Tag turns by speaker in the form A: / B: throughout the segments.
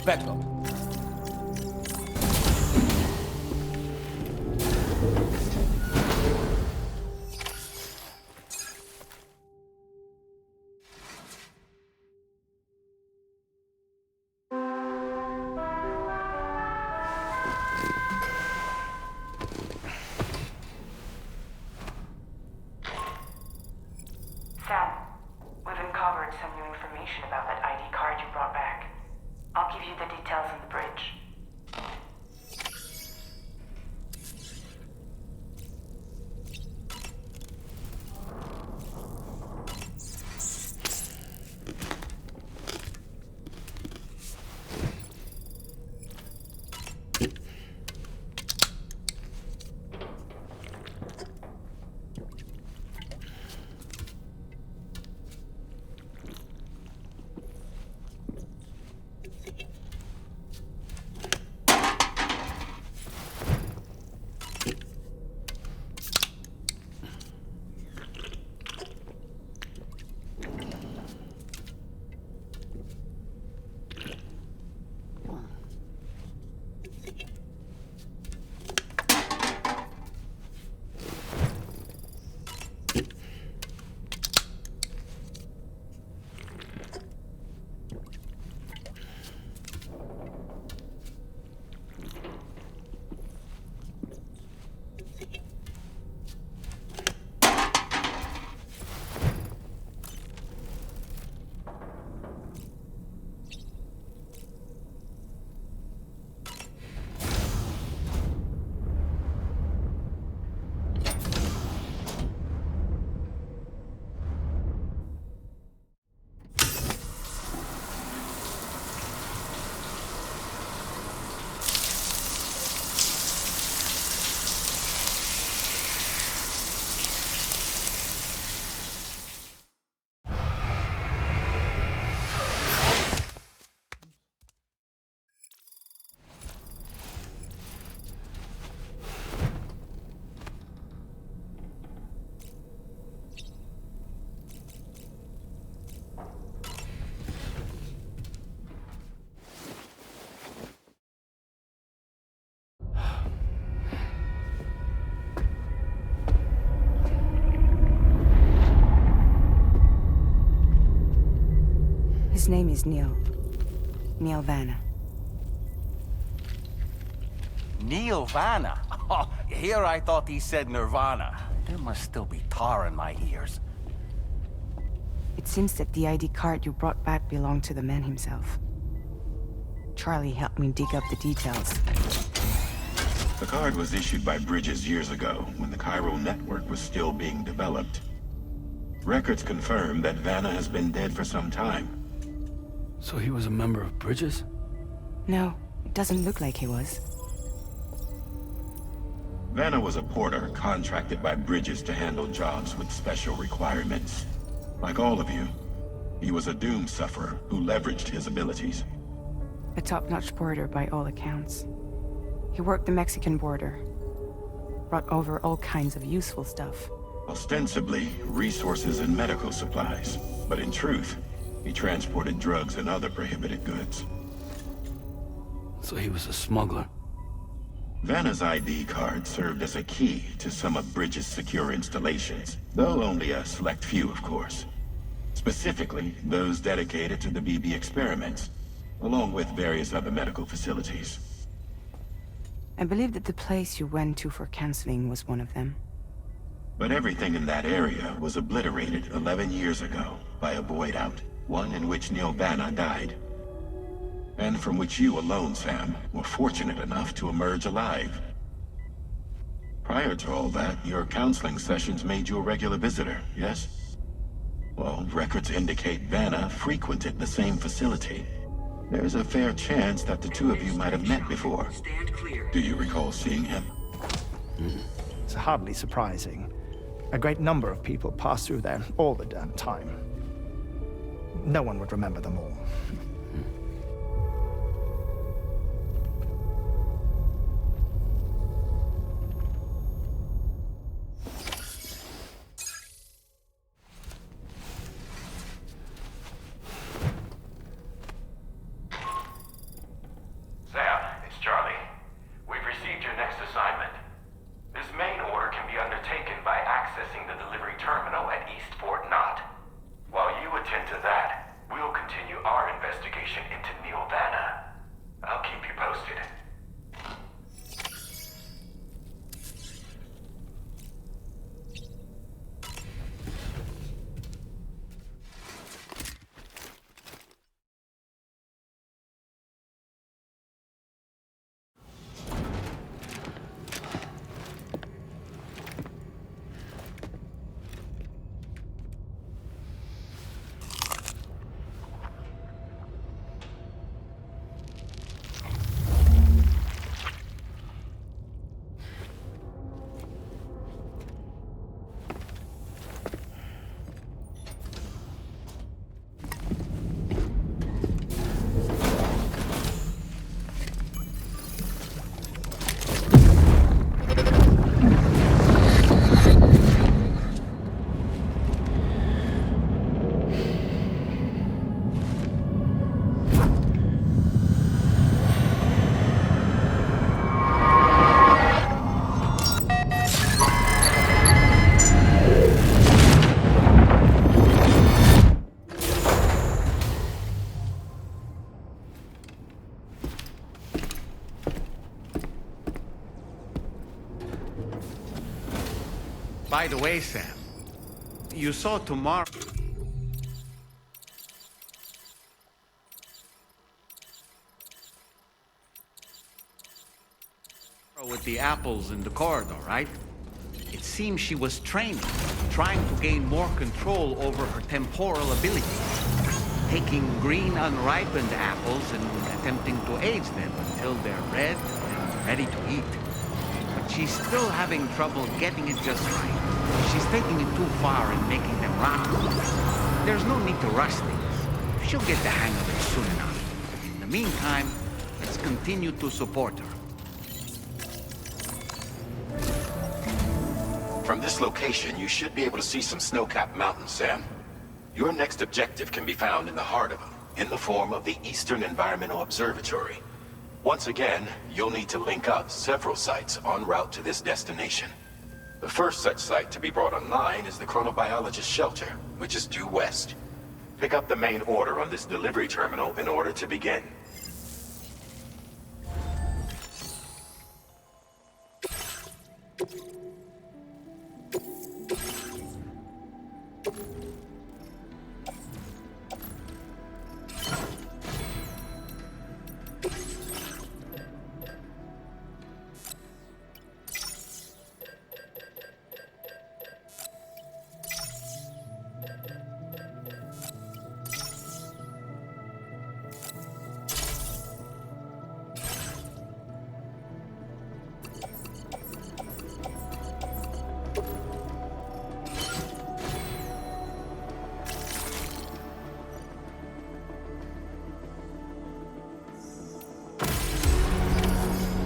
A: Back up.
B: Sam, we've uncovered some new information about that ID card you brought back. I'll give you the details on the bridge.
C: His name is Neil. Neil Vanna.
A: Neil Vanna? Oh, here I thought he said Nirvana. There must still be tar in my ears.
C: It seems that the ID card you brought back belonged to the man himself. Charlie helped me dig up the details.
D: The card was issued by Bridges years ago, when the chiral network was still being developed. Records confirm that Vanna has been dead for some time.
E: So he was a member of Bridges?
C: No, it doesn't look like he was.
D: Vanna was a porter contracted by Bridges to handle jobs with special requirements. Like all of you, he was a doom sufferer who leveraged his abilities.
C: A top-notch porter by all accounts. He worked the Mexican border. Brought over all kinds of useful stuff.
D: Ostensibly, resources and medical supplies. But in truth, he transported drugs and other prohibited goods.
E: So he was a smuggler.
D: Vanna's ID card served as a key to some of Bridges' secure installations, though only a select few, of course. Specifically, those dedicated to the BB experiments, along with various other medical facilities.
C: I believe that the place you went to for counseling was one of them.
D: But everything in that area was obliterated 11 years ago by a void out, one in which Neil Vanna died. And from which you alone, Sam, were fortunate enough to emerge alive. Prior to all that, your counseling sessions made you a regular visitor, yes? Well, records indicate Vanna frequented the same facility. There's a fair chance that the two of you might have met before. Do you recall seeing him?
F: It's hardly surprising. A great number of people pass through there all the damn time. No one would remember them all.
G: investigation into Neil Vanna. I'll keep you posted.
H: By the way, Sam, you saw tomorrow with the apples in the corridor, right? It seems she was training, trying to gain more control over her temporal abilities, taking green unripened apples and attempting to age them until they're red and ready to eat. But she's still having trouble getting it just right. She's taking it too far and making them rotten. There's no need to rush things. She'll get the hang of it soon enough. In the meantime, let's continue to support her.
D: From this location, you should be able to see some snow-capped mountains, Sam. Your next objective can be found in the heart of them, in the form of the Eastern Environmental Observatory. Once again, you'll need to link up several sites en route to this destination. The first such site to be brought online is the Chronobiologist Shelter, which is due west. Pick up the main order on this delivery terminal in order to begin.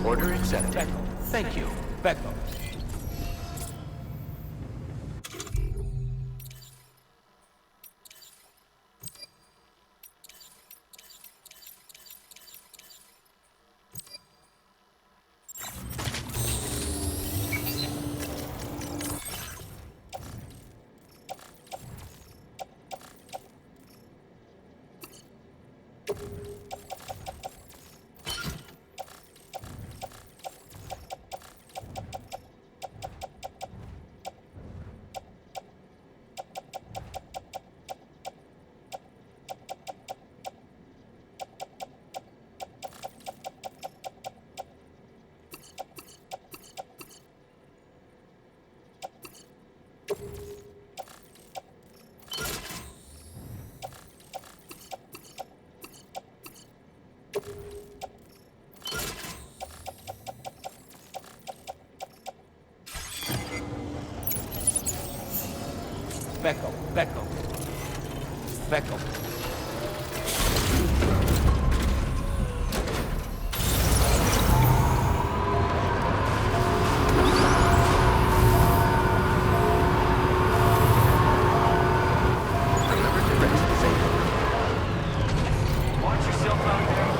A: Order accepted. Thank you. Becco. Becco. Remember to rest safely. Watch yourself out there.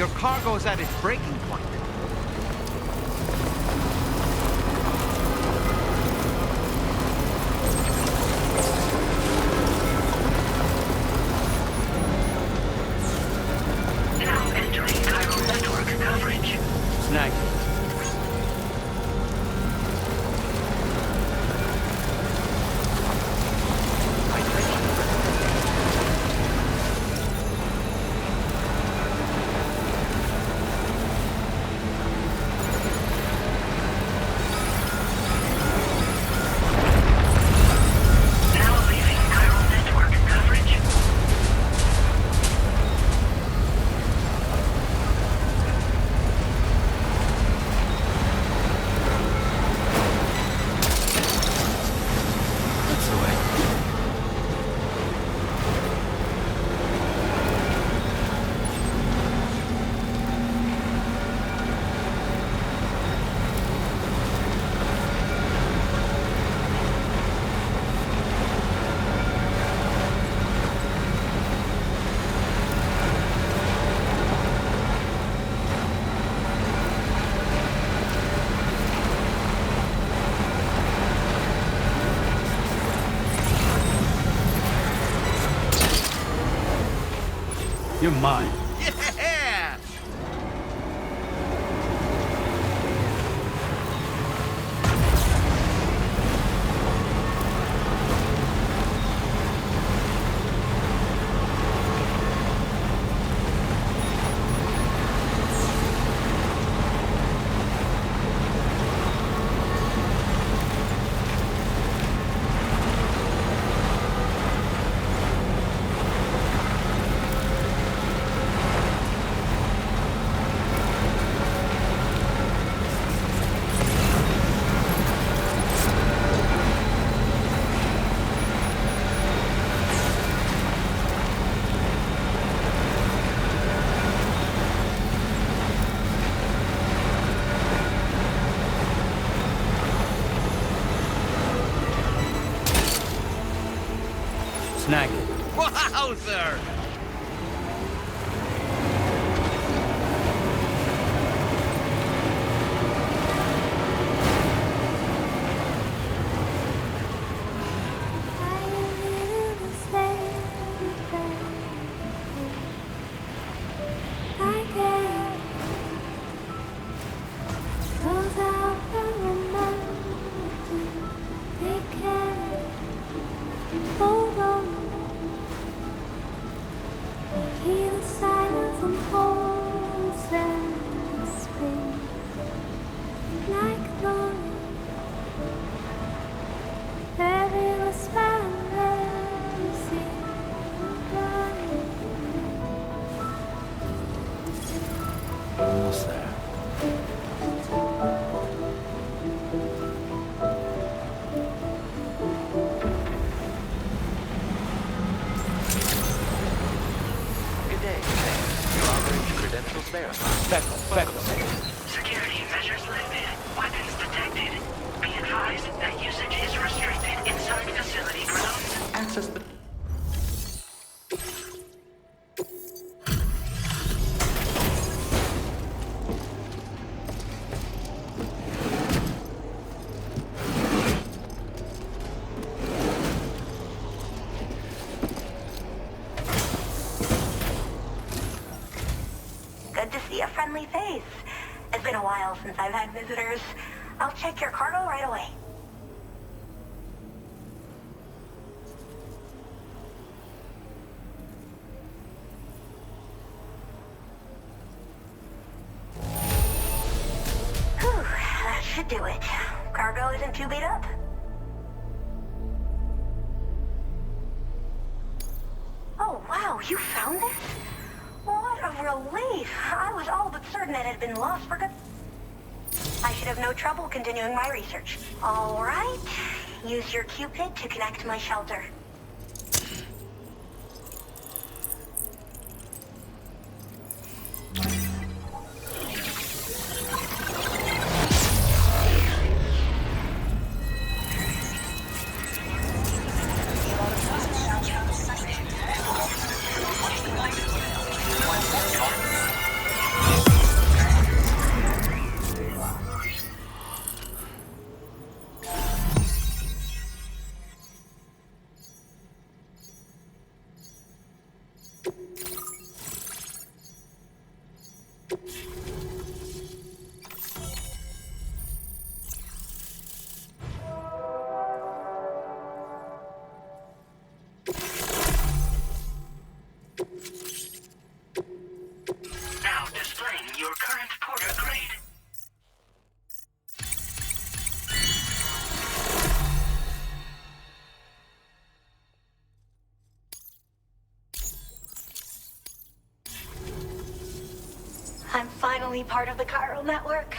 H: Your cargo's at its breaking point.
B: Now entering chiral network coverage.
E: Snag.
B: Now leaving chiral network coverage.
E: That's the way. You're mine.
H: Yeah!
E: Snag it.
H: Wowzer!
I: Hold on. Hear the silence and pulse and spin like a longing. Every whisper and mercy
E: Almost there.
G: Good day. Your operation credentials verified.
B: Security measures lifted. Weapons detected. Be advised that usage is restricted inside facility grounds.
G: Access the...
J: Good to see a friendly face. It's been a while since I've had visitors. I'll check your cargo right away. Whew, that should do it. Cargo isn't too beat up. Oh, wow, you found this? What a relief. I was all but certain it had been lost for good. I should have no trouble continuing my research. All right. Use your Cupid to connect to my shelter. finally part of the chiral network.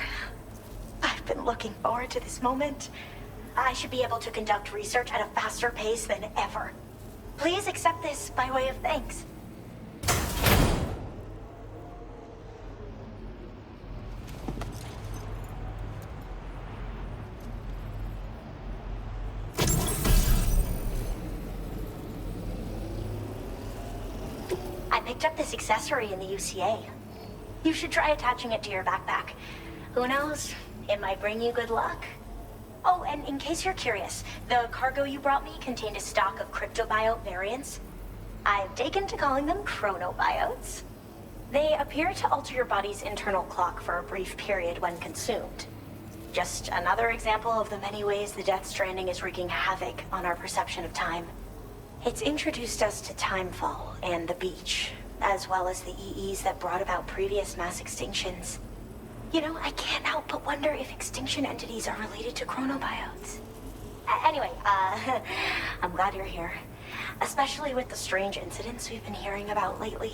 J: I've been looking forward to this moment. I should be able to conduct research at a faster pace than ever. Please accept this by way of thanks. I picked up this accessory in the UCA. You should try attaching it to your backpack. Who knows? It might bring you good luck. Oh, and in case you're curious, the cargo you brought me contained a stock of cryptobiote variants. I've taken to calling them chronobiotes. They appear to alter your body's internal clock for a brief period when consumed. Just another example of the many ways the Death Stranding is wreaking havoc on our perception of time. It's introduced us to timefall and the beach, as well as the EEs that brought about previous mass extinctions. You know, I can't help but wonder if extinction entities are related to chronobiotes. Anyway, I'm glad you're here. Especially with the strange incidents we've been hearing about lately.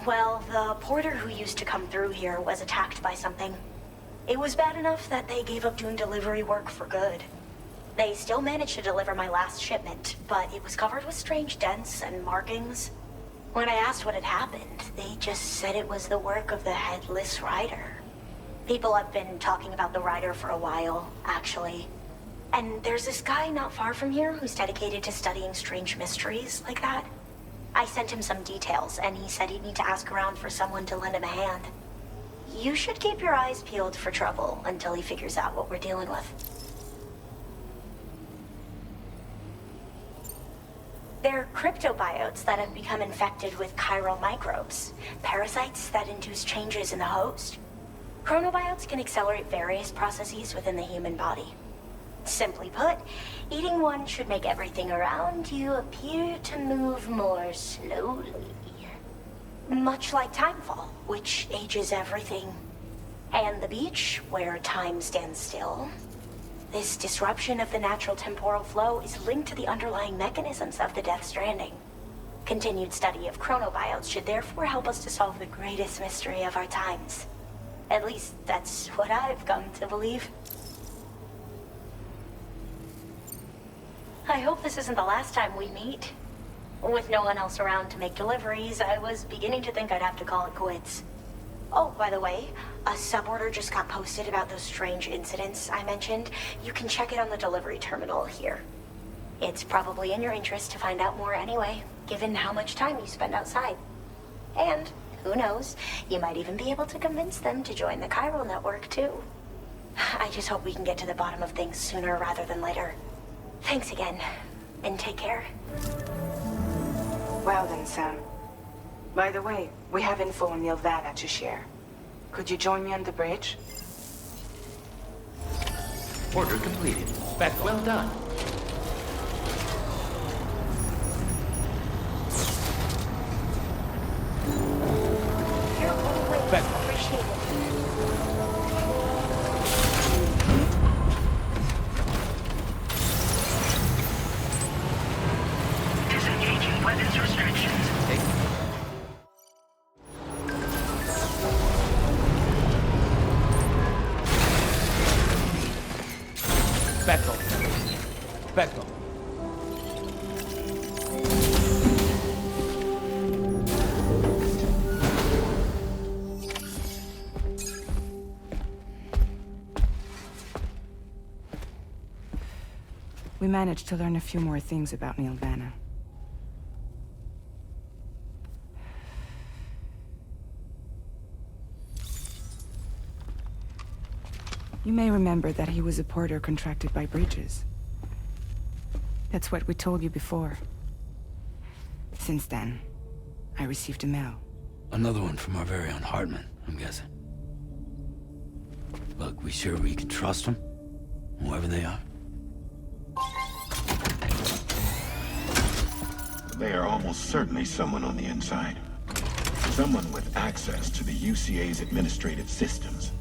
J: Well, the porter who used to come through here was attacked by something. It was bad enough that they gave up doing delivery work for good. They still managed to deliver my last shipment, but it was covered with strange dents and markings. When I asked what had happened, they just said it was the work of the Headless Rider. People have been talking about the Rider for a while, actually. And there's this guy not far from here who's dedicated to studying strange mysteries like that. I sent him some details, and he said he'd need to ask around for someone to lend him a hand. You should keep your eyes peeled for trouble until he figures out what we're dealing with. They're cryptobiotes that have become infected with chiral microbes, parasites that induce changes in the host. Chronobiotes can accelerate various processes within the human body. Simply put, eating one should make everything around you appear to move more slowly. Much like timefall, which ages everything. And the beach, where time stands still. This disruption of the natural temporal flow is linked to the underlying mechanisms of the Death Stranding. Continued study of chronobiotes should therefore help us to solve the greatest mystery of our times. At least, that's what I've come to believe. I hope this isn't the last time we meet. With no one else around to make deliveries, I was beginning to think I'd have to call it quits. Oh, by the way, a suborder just got posted about those strange incidents I mentioned. You can check it on the delivery terminal here. It's probably in your interest to find out more anyway, given how much time you spend outside. And, who knows, you might even be able to convince them to join the chiral network, too. I just hope we can get to the bottom of things sooner rather than later. Thanks again, and take care.
C: Well then, Sam. By the way, we have info on Nilvana to share. Could you join me on the bridge?
H: Order completed. Back. Well done.
J: You're always
E: Back.
J: appreciated.
B: Disengaging weapons restrictions.
E: Back up. Back up.
C: We managed to learn a few more things about Nilvana. You may remember that he was a porter contracted by Bridges. That's what we told you before. Since then, I received a mail.
E: Another one from our very own Hartman, I'm guessing. Look, we sure we can trust them? Whoever they are?
D: They are almost certainly someone on the inside. Someone with access to the UCA's administrative systems.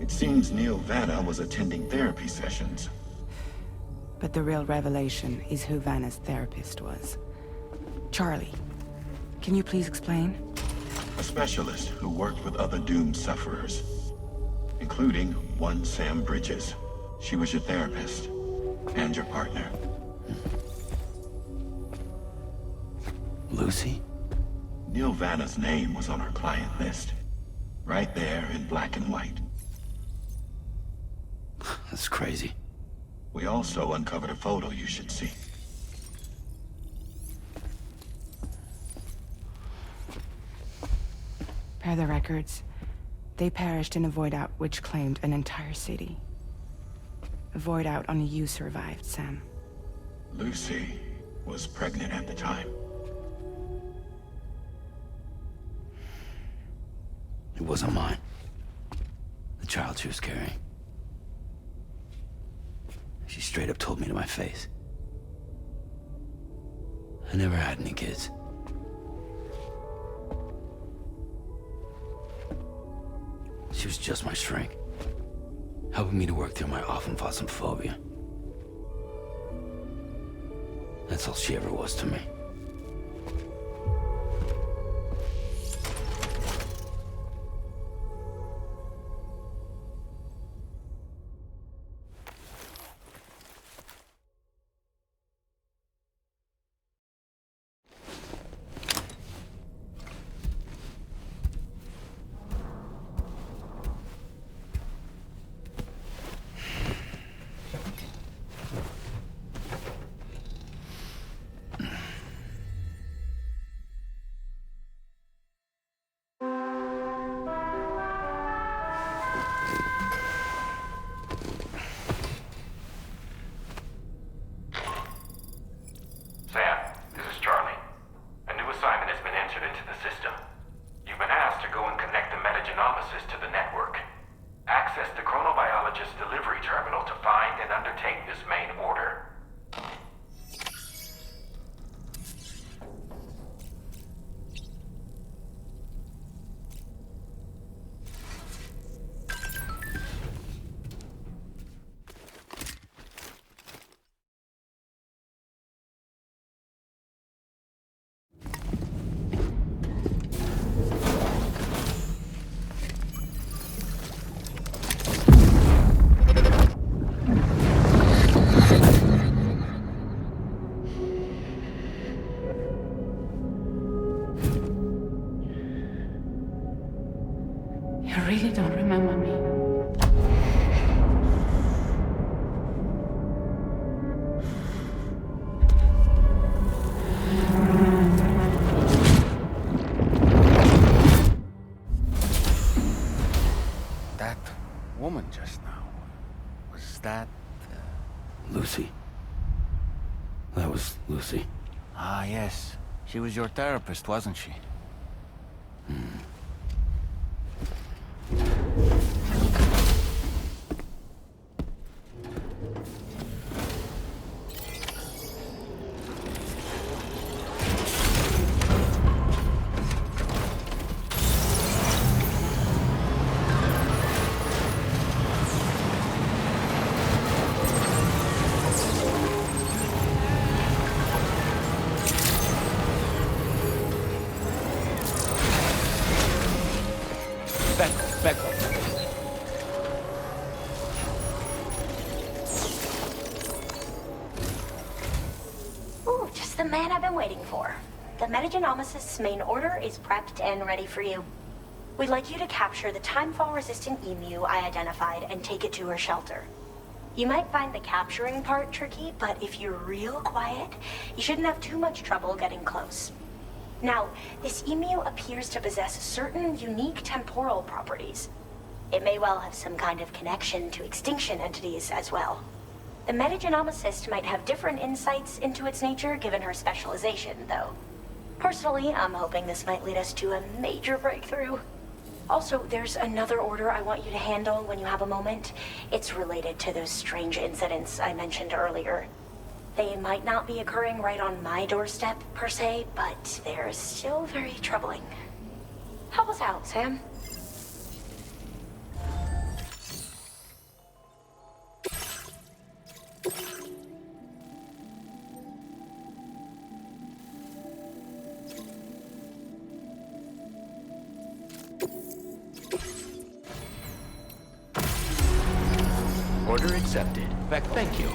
D: It seems Neil Vanna was attending therapy sessions.
C: But the real revelation is who Vanna's therapist was. Charlie, can you please explain?
D: A specialist who worked with other doomed sufferers, including one Sam Bridges. She was your therapist and your partner.
E: Lucy?
D: Neil Vanna's name was on her client list. Right there in black and white.
E: That's crazy.
D: We also uncovered a photo you should see.
C: Per the records, they perished in a void out which claimed an entire city. A void out only you survived, Sam.
D: Lucy was pregnant at the time.
E: It wasn't mine. The child she was carrying. She straight up told me to my face. I never had any kids. She was just my shrink, helping me to work through my often phobia. That's all she ever was to me.
G: Sam, this is Charlie. A new assignment has been entered into the system. You've been asked to go and connect the metagenomesis to the network. Access the chronobiologist's delivery terminal to find and undertake this main order.
C: You really don't remember me.
A: That woman just now, was that...
E: Lucy. That was Lucy.
A: Ah, yes. She was your therapist, wasn't she? Back up.
J: Ooh, just the man I've been waiting for. The metagenomesis main order is prepped and ready for you. We'd like you to capture the timefall-resistant emu I identified and take it to her shelter. You might find the capturing part tricky, but if you're real quiet, you shouldn't have too much trouble getting close. Now, this emu appears to possess certain unique temporal properties. It may well have some kind of connection to extinction entities as well. The metagenomicist might have different insights into its nature given her specialization, though. Personally, I'm hoping this might lead us to a major breakthrough. Also, there's another order I want you to handle when you have a moment. It's related to those strange incidents I mentioned earlier. They might not be occurring right on my doorstep, per se, but they're still very troubling. Help us out, Sam.
E: Order accepted. In fact, thank you.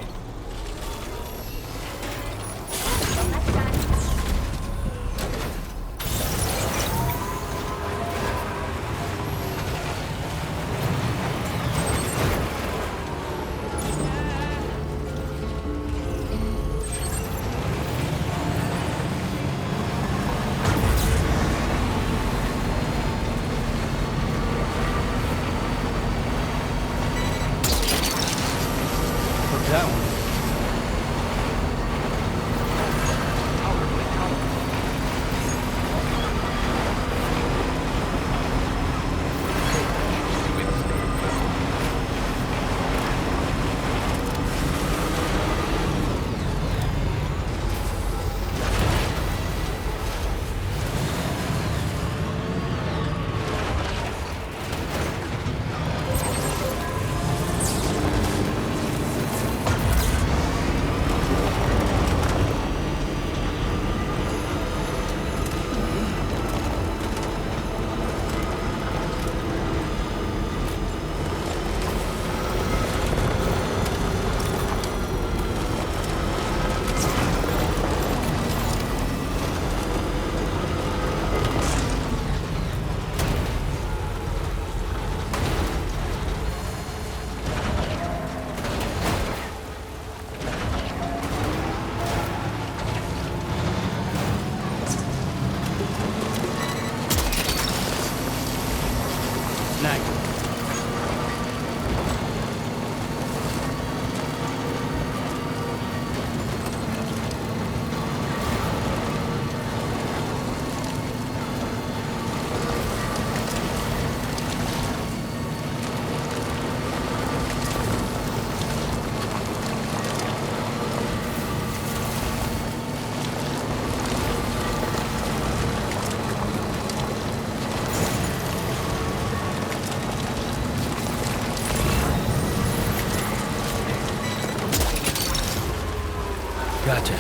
E: Gotcha.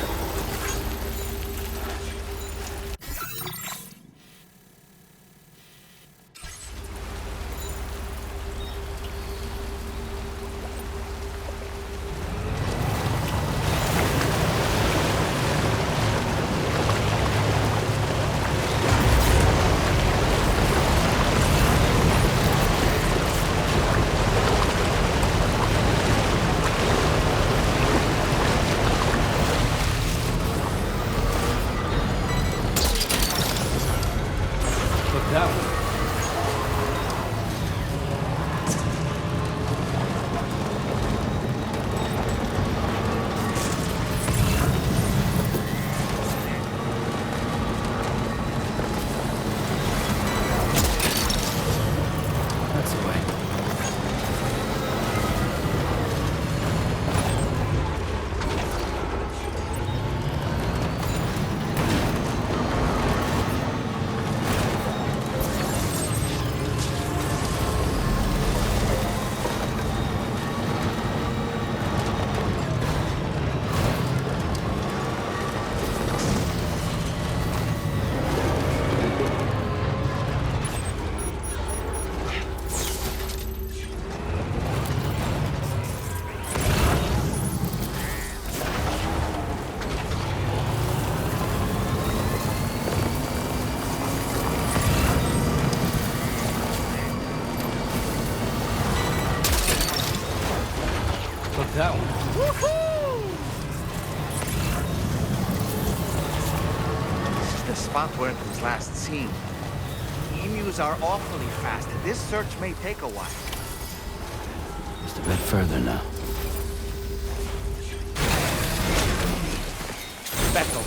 E: That one.
H: This is the spot where it was last seen. Emus are awfully fast. This search may take a while.
E: Just a bit further now.
H: Bethel.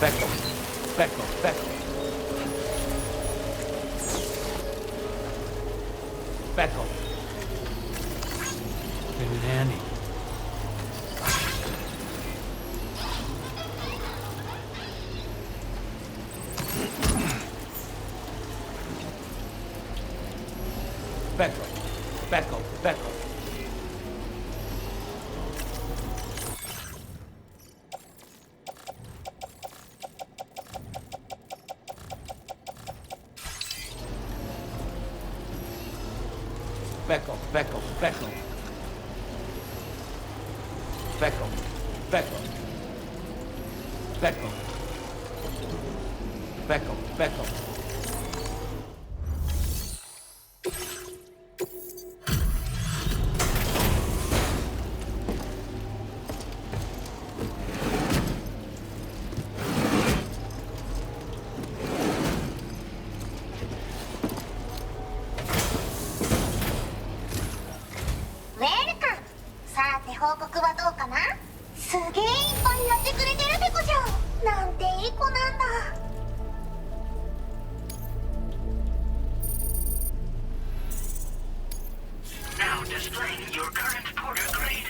A: Becco. Becco. Becco. Becco. Came in handy. Becco. Becco. Becco. Becco, Becco, Becco. Becco, Becco. Becco. Becco, Becco.
B: Now displaying your current porter grade.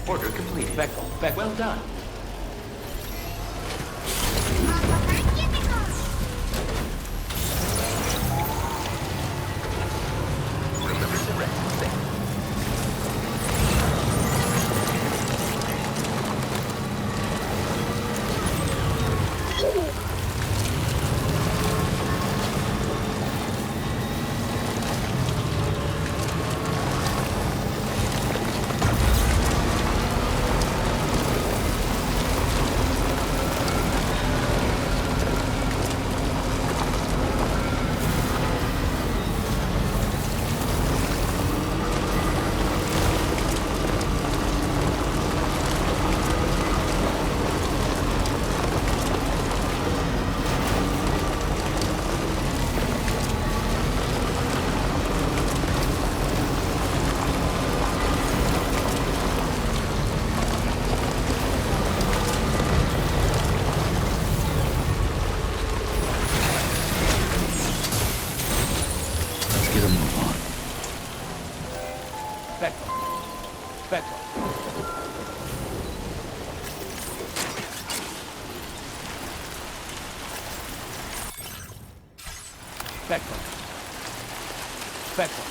A: Order complete. Becco, Becco. Well done. Remember to rest. Speckle. Speckle.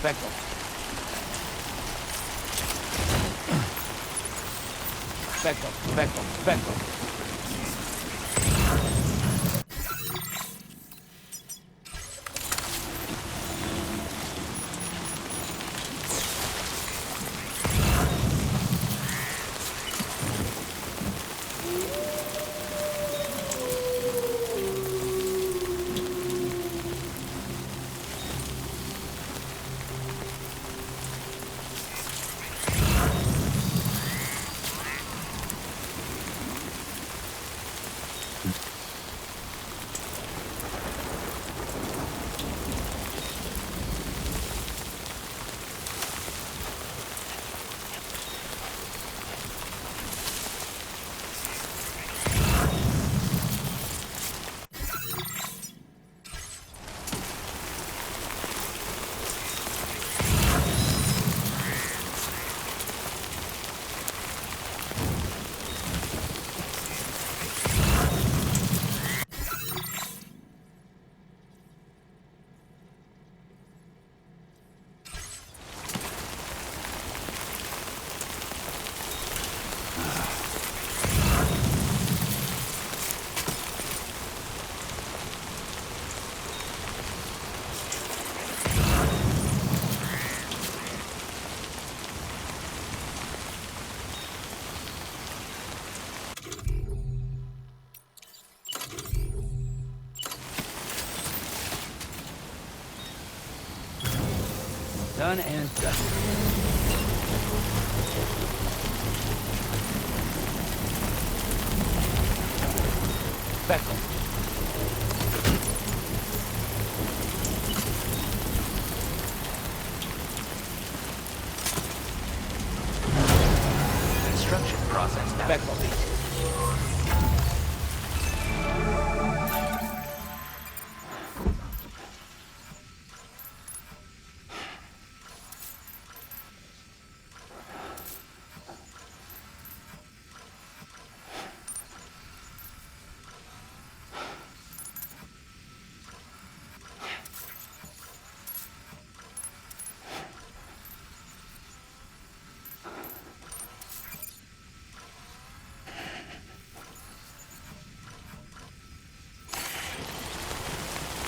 A: Speckle. Speckle. Speckle. Speckle.
E: Done and done.
A: Speckle.
K: Construction process now complete.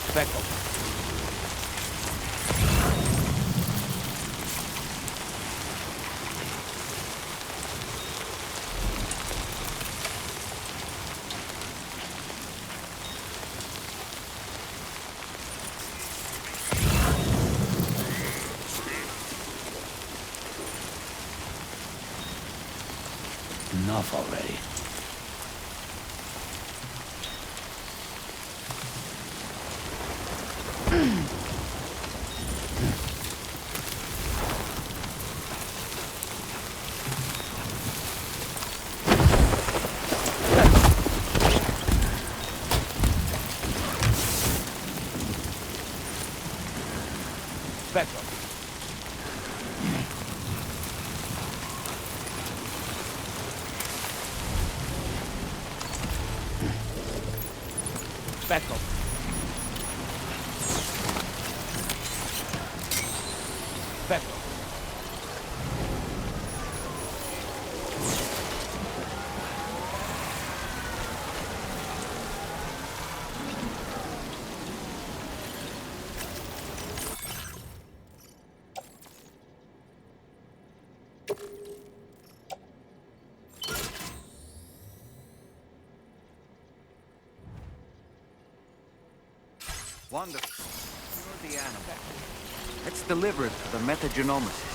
A: Speckle.
E: Enough already.
A: Speckle. Speckle. Speckle.
H: Wonderful. You're the animal. Let's deliver it to the metagenomicist.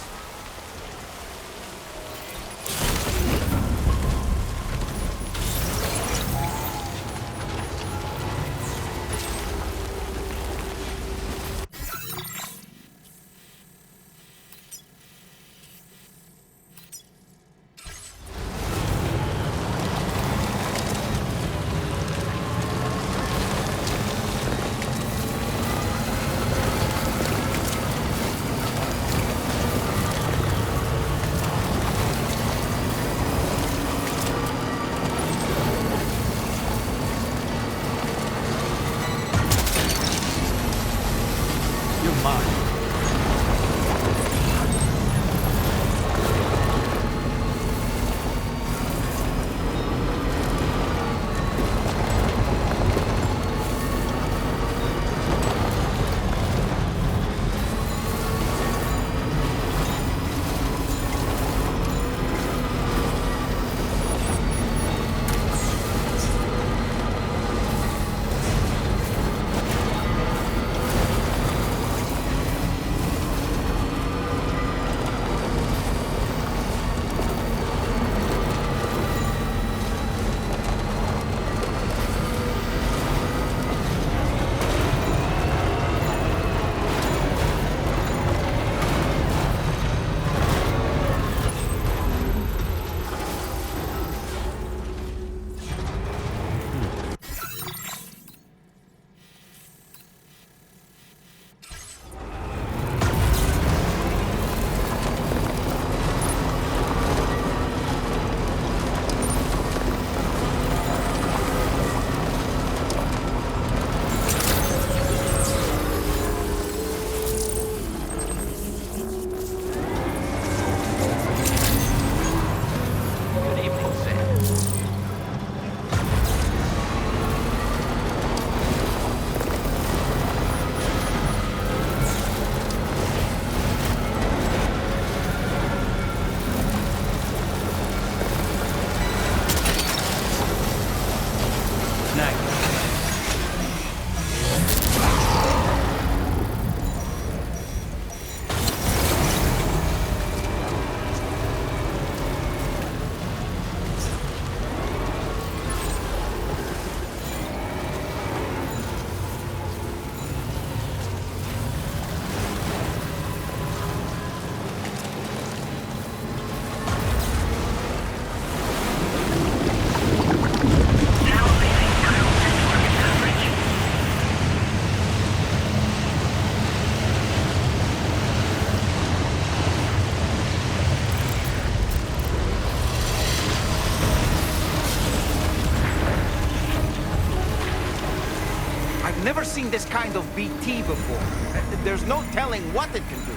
H: never seen this kind of BT before. There's no telling what it can do.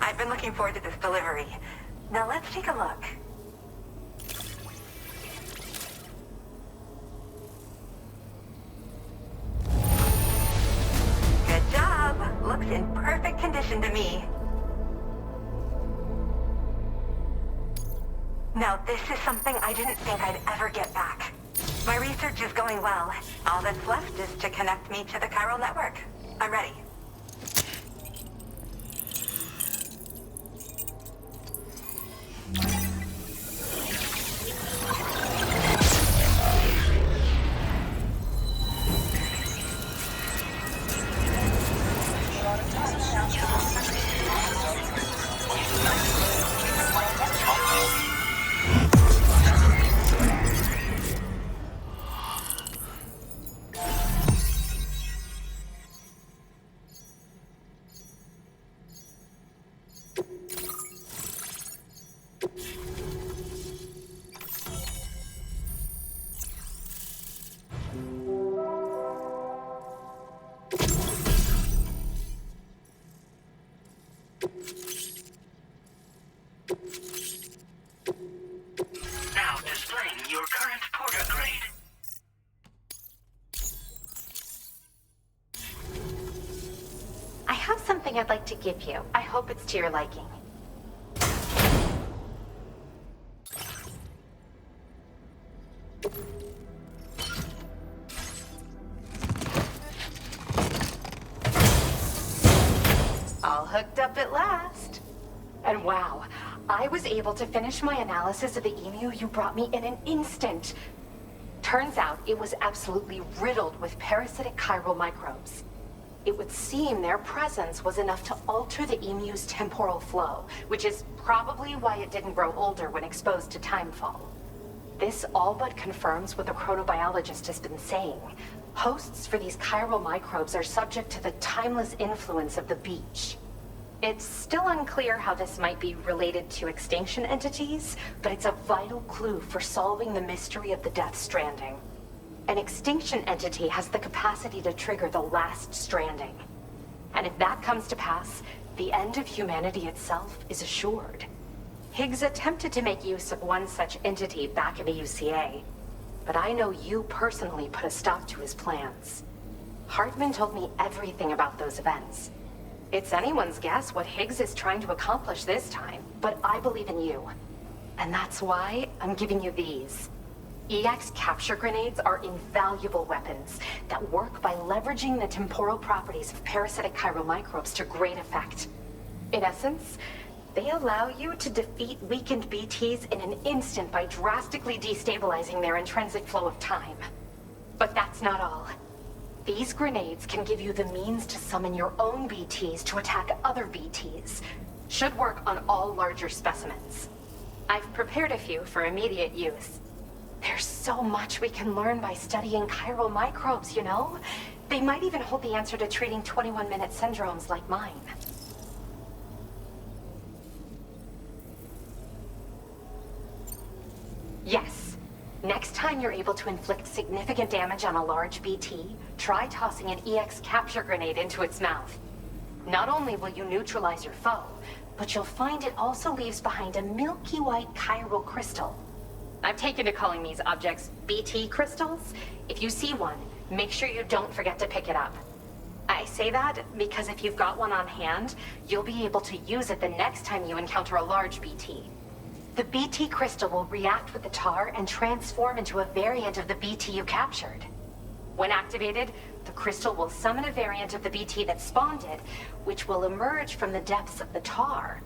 J: I've been looking forward to this delivery. Now let's take a look. Good job. Looks in perfect condition to me. Now this is something I didn't think I'd ever get back. My research is going well. All that's left is to connect me to the chiral network. I'm ready.
B: Now displaying your current porter grade.
L: I have something I'd like to give you. I hope it's to your liking. All hooked up at last. And wow, I was able to finish my analysis of the emu you brought me in an instant. Turns out it was absolutely riddled with parasitic chiral microbes. It would seem their presence was enough to alter the emu's temporal flow, which is probably why it didn't grow older when exposed to timefall. This all but confirms what the chronobiologist has been saying. Hosts for these chiral microbes are subject to the timeless influence of the beach. It's still unclear how this might be related to extinction entities, but it's a vital clue for solving the mystery of the Death Stranding. An extinction entity has the capacity to trigger the last stranding. And if that comes to pass, the end of humanity itself is assured. Higgs attempted to make use of one such entity back in the UCA, but I know you personally put a stop to his plans. Hartman told me everything about those events. It's anyone's guess what Higgs is trying to accomplish this time, but I believe in you. And that's why I'm giving you these. EX capture grenades are invaluable weapons that work by leveraging the temporal properties of parasitic chiromicrobes to great effect. In essence, they allow you to defeat weakened BTs in an instant by drastically destabilizing their intrinsic flow of time. But that's not all. These grenades can give you the means to summon your own BTs to attack other BTs. Should work on all larger specimens. I've prepared a few for immediate use. There's so much we can learn by studying chiromicrobes, you know? They might even hold the answer to treating 21-minute syndromes like mine. Yes. Next time you're able to inflict significant damage on a large BT, try tossing an EX capture grenade into its mouth. Not only will you neutralize your foe, but you'll find it also leaves behind a milky white chiral crystal. I've taken to calling these objects BT crystals. If you see one, make sure you don't forget to pick it up. I say that because if you've got one on hand, you'll be able to use it the next time you encounter a large BT. The BT crystal will react with the tar and transform into a variant of the BT you captured. When activated, the crystal will summon a variant of the BT that spawned it, which will emerge from the depths of the tar.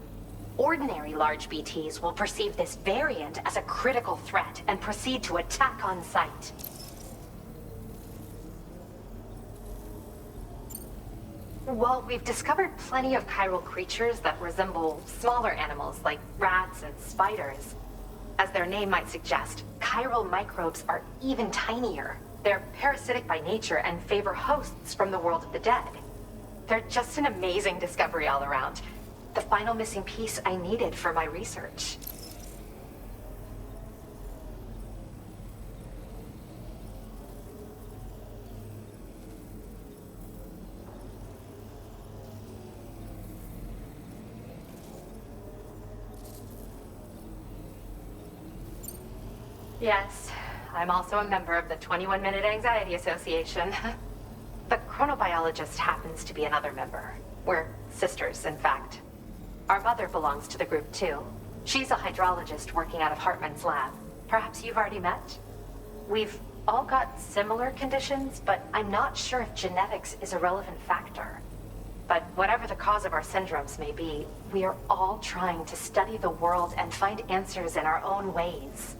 L: Ordinary large BTs will perceive this variant as a critical threat and proceed to attack on sight. While we've discovered plenty of chiral creatures that resemble smaller animals like rats and spiders, as their name might suggest, chiral microbes are even tinier. They're parasitic by nature and favor hosts from the world of the dead. They're just an amazing discovery all around. The final missing piece I needed for my research. Yes, I'm also a member of the 21-Minute Anxiety Association. The chronobiologist happens to be another member. We're sisters, in fact. Our mother belongs to the group, too. She's a hydrologist working out of Hartman's lab. Perhaps you've already met? We've all got similar conditions, but I'm not sure if genetics is a relevant factor. But whatever the cause of our syndromes may be, we are all trying to study the world and find answers in our own ways.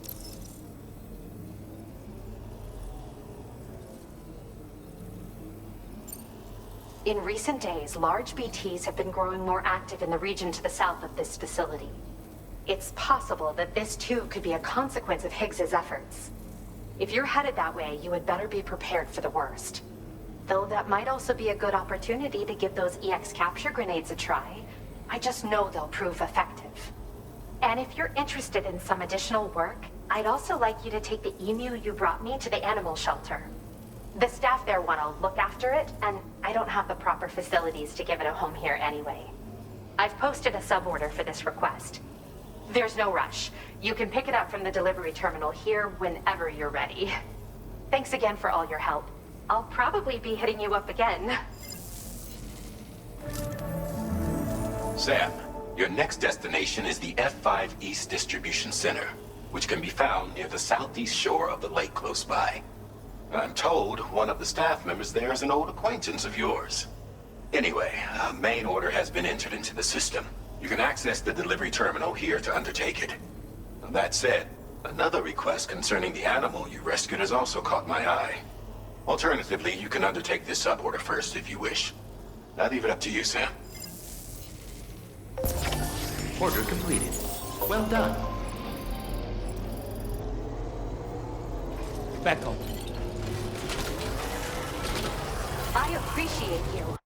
L: In recent days, large BTs have been growing more active in the region to the south of this facility. It's possible that this too could be a consequence of Higgs's efforts. If you're headed that way, you had better be prepared for the worst. Though that might also be a good opportunity to give those EX capture grenades a try. I just know they'll prove effective. And if you're interested in some additional work, I'd also like you to take the emu you brought me to the animal shelter. The staff there want to look after it, and I don't have the proper facilities to give it a home here anyway. I've posted a suborder for this request. There's no rush. You can pick it up from the delivery terminal here whenever you're ready. Thanks again for all your help. I'll probably be hitting you up again.
D: Sam, your next destination is the F5 East Distribution Center, which can be found near the southeast shore of the lake close by. I'm told one of the staff members there is an old acquaintance of yours. Anyway, a main order has been entered into the system. You can access the delivery terminal here to undertake it. That said, another request concerning the animal you rescued has also caught my eye. Alternatively, you can undertake this suborder first if you wish. I leave it up to you, Sam.
K: Order completed. Well done. Back home.
L: I appreciate you.